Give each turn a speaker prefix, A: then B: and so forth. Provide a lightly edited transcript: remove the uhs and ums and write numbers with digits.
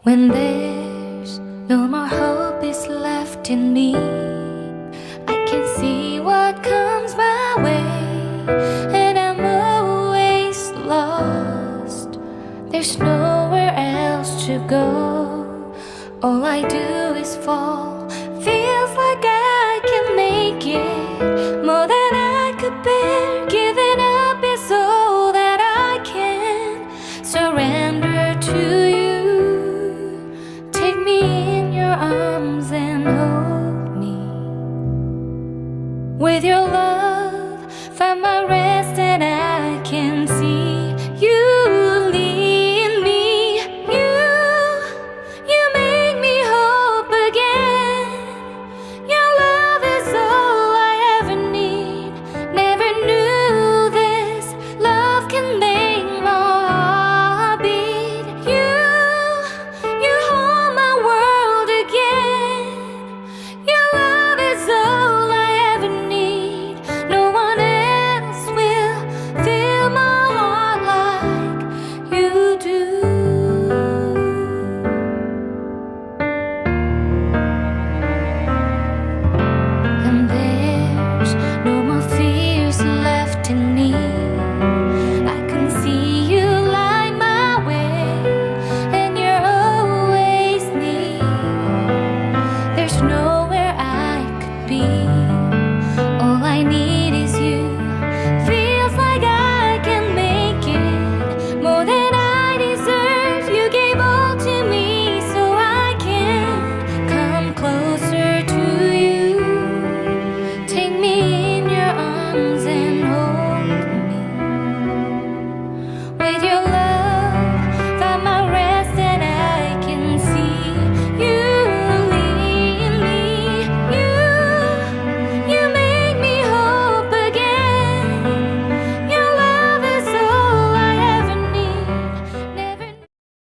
A: When there's no more hope is left in me, I can see what comes my way, and I'm always lost. There's nowhere else to go. All I do is fall, feel